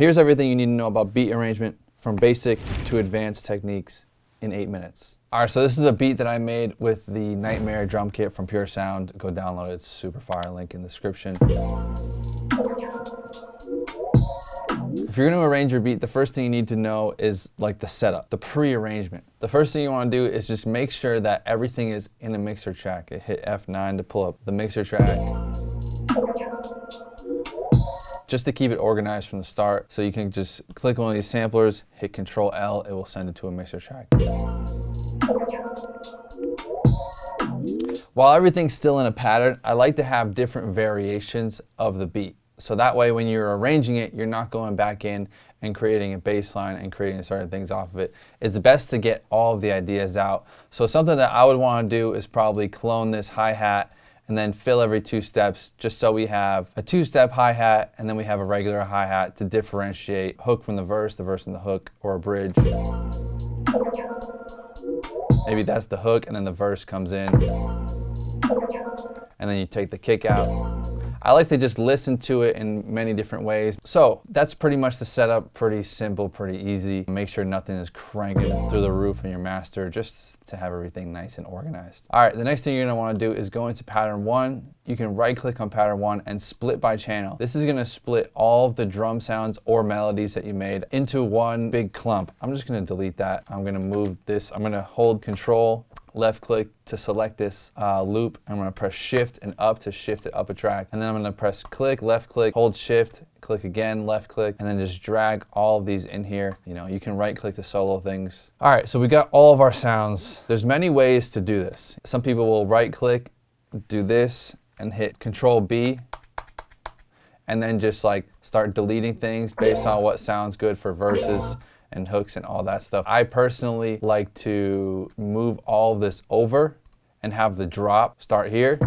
Here's everything you need to know about beat arrangement from basic to advanced techniques in 8 minutes. All right, so this is a beat that I made with the Nightmare drum kit from Pure Sound. Go download it, it's super fire, link in the description. If you're gonna arrange your beat, the first thing you need to know is like the setup, the pre-arrangement. The first thing you wanna do is just make sure that everything is in a mixer track. Hit F9 to pull up the mixer track. Just to keep it organized from the start. So you can just click one of these samplers, hit Control L, it will send it to a mixer track. While everything's still in a pattern, I like to have different variations of the beat. So that way when you're arranging it, you're not going back in and creating a bass line and creating certain things off of it. It's best to get all of the ideas out. So something that I would want to do is probably clone this hi-hat and then fill every 2 steps, just so we have a 2-step hi-hat and then we have a regular hi-hat to differentiate hook from the verse from the hook, or a bridge. Maybe that's the hook and then the verse comes in. And then you take the kick out. I like to just listen to it in many different ways. So that's pretty much the setup. Pretty simple, pretty easy. Make sure nothing is cranking through the roof in your master, just to have everything nice and organized. All right, the next thing you're gonna wanna do is go into pattern 1. You can right click on pattern 1 and split by channel. This is gonna split all of the drum sounds or melodies that you made into one big clump. I'm just gonna delete that. I'm gonna move this. I'm gonna hold Control, left click to select this loop. I'm gonna press shift and up to shift it up a track. And then I'm gonna press click, left click, hold shift, click again, left click, and then just drag all of these in here. You know, you can right click the solo things. All right, so we got all of our sounds. There's many ways to do this. Some people will right click, do this, and hit Control B, and then just like start deleting things based on what sounds good for verses and hooks and all that stuff. I personally like to move all of this over and have the drop start here.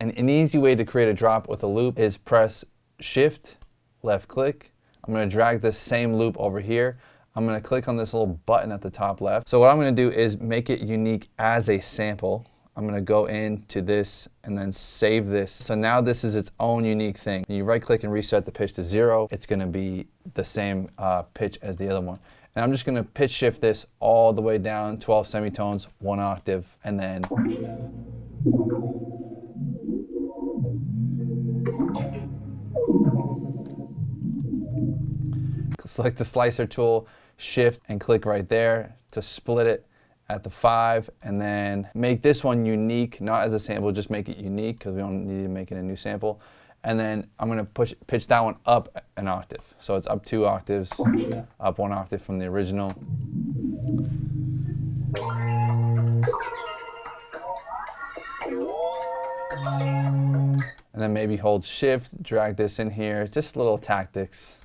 And an easy way to create a drop with a loop is press shift, left click. I'm gonna drag this same loop over here. I'm gonna click on this little button at the top left. So what I'm gonna do is make it unique as a sample. I'm gonna go into this and then save this. So now this is its own unique thing. You right click and reset the pitch to 0. It's gonna be the same pitch as the other one. And I'm just gonna pitch shift this all the way down, 12 semitones, 1 octave, and then select the slicer tool, shift and click right there to split it at the 5, and then make this one unique, not as a sample, just make it unique because we don't need to make it a new sample. And then I'm gonna pitch that one up an octave. So it's up 2 octaves, up 1 octave from the original. And then maybe hold shift, drag this in here, just little tactics.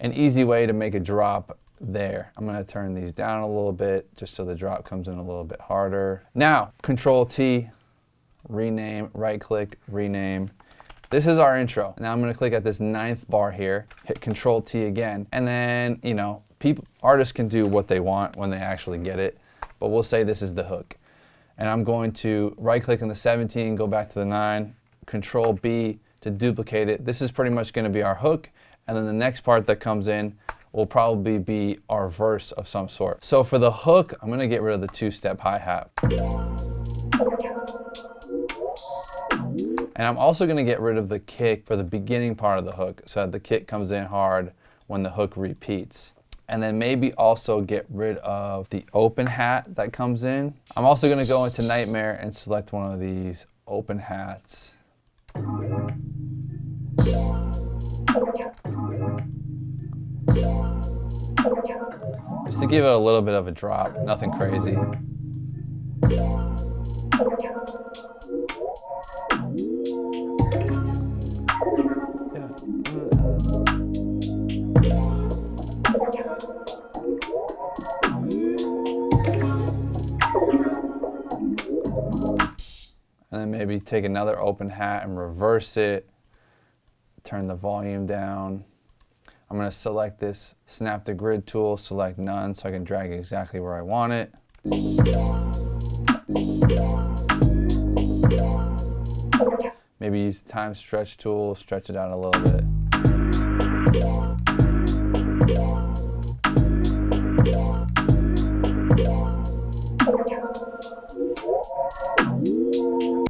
An easy way to make a drop there. I'm gonna turn these down a little bit just so the drop comes in a little bit harder. Now, Control T, rename, right click, rename. This is our intro. Now I'm gonna click at this 9th bar here, hit Control T again, and then, you know, artists can do what they want when they actually get it, but we'll say this is the hook. And I'm going to right click on the 17, go back to the 9, Control B to duplicate it. This is pretty much gonna be our hook. And then the next part that comes in will probably be our verse of some sort. So for the hook, I'm gonna get rid of the 2-step hi-hat. And I'm also gonna get rid of the kick for the beginning part of the hook so that the kick comes in hard when the hook repeats. And then maybe also get rid of the open hat that comes in. I'm also gonna go into Nightmare and select one of these open hats. Just to give it a little bit of a drop, nothing crazy. And then maybe take another open hat and reverse it, turn the volume down. I'm gonna select this snap to grid tool, select none so I can drag it exactly where I want it. Maybe use the time stretch tool, stretch it out a little bit.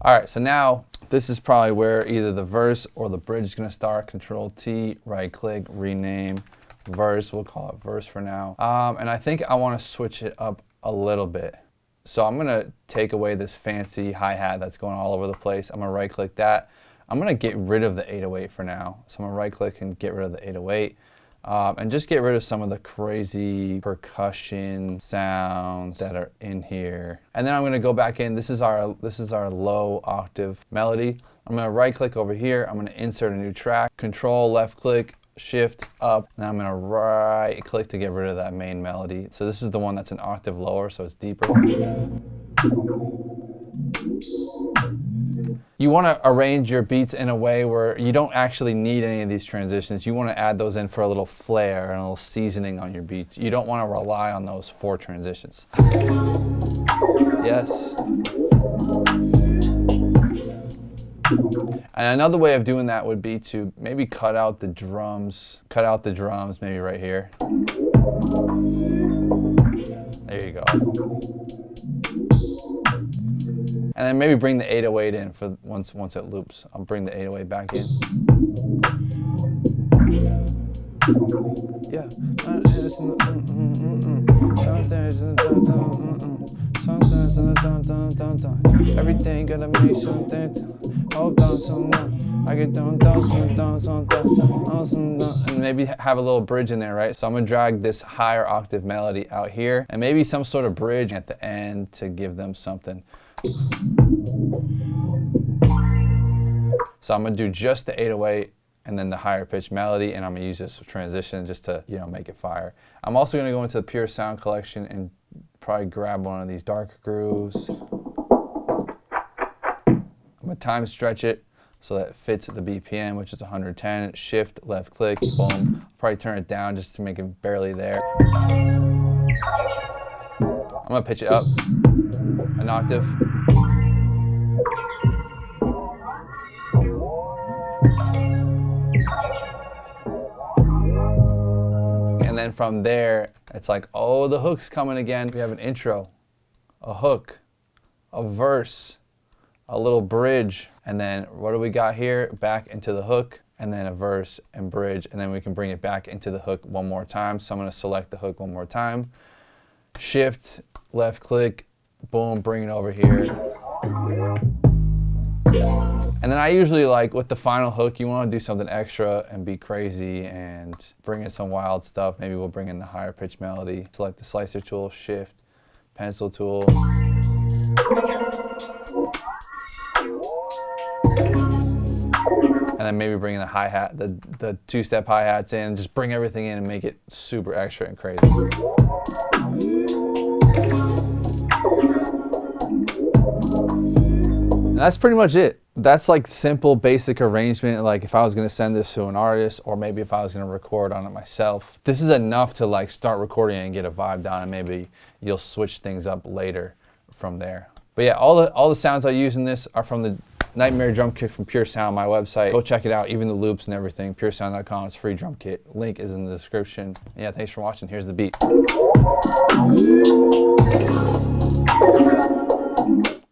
All right, so now this is probably where either the verse or the bridge is gonna start. Control T, right click, rename, verse. We'll call it verse for now. And I think I wanna switch it up a little bit. So I'm gonna take away this fancy hi-hat that's going all over the place. I'm gonna right click that. I'm gonna get rid of the 808 for now. So I'm gonna right click and get rid of the 808. And just get rid of some of the crazy percussion sounds that are in here. And then I'm gonna go back in. This is our low octave melody. I'm gonna right click over here. I'm gonna insert a new track. Control left click, shift up. And I'm gonna right click to get rid of that main melody. So this is the one that's an octave lower, so it's deeper. You want to arrange your beats in a way where you don't actually need any of these transitions. You want to add those in for a little flair and a little seasoning on your beats. You don't want to rely on those 4 transitions. Yes. And another way of doing that would be to maybe cut out the drums maybe right here. There you go. And then maybe bring the 808 in for once it loops. I'll bring the 808 back in. Yeah. Everything gotta make something. Hold on, I get and maybe have a little bridge in there, right? So I'm gonna drag this higher octave melody out here, and maybe some sort of bridge at the end to give them something. So I'm gonna do just the 808 and then the higher pitch melody, and I'm gonna use this transition just to, you know, make it fire. I'm also gonna go into the Pure Sound collection and probably grab one of these dark grooves. I'm gonna time stretch it so that it fits at the BPM, which is 110. Shift, left click, boom. Probably turn it down just to make it barely there. I'm gonna pitch it up an octave. And then from there, it's like, oh, the hook's coming again. We have an intro, a hook, a verse, a little bridge, and then what do we got here? Back into the hook, and then a verse and bridge, and then we can bring it back into the hook one more time. So I'm gonna select the hook one more time. Shift, left click, boom, bring it over here. And then I usually, like with the final hook, you want to do something extra and be crazy and bring in some wild stuff. Maybe we'll bring in the higher pitch melody. Select the slicer tool, shift, pencil tool. And then maybe bring in the hi-hat, the 2-step hi-hats in, just bring everything in and make it super extra and crazy. And that's pretty much it. That's like simple, basic arrangement. Like if I was gonna send this to an artist, or maybe if I was gonna record on it myself, this is enough to like start recording and get a vibe down, and maybe you'll switch things up later from there. But yeah, all the sounds I use in this are from the Nightmare drum kit from Pure Sound, my website. Go check it out, even the loops and everything. puresound.com, it's free drum kit. Link is in the description. Yeah, thanks for watching. Here's the beat.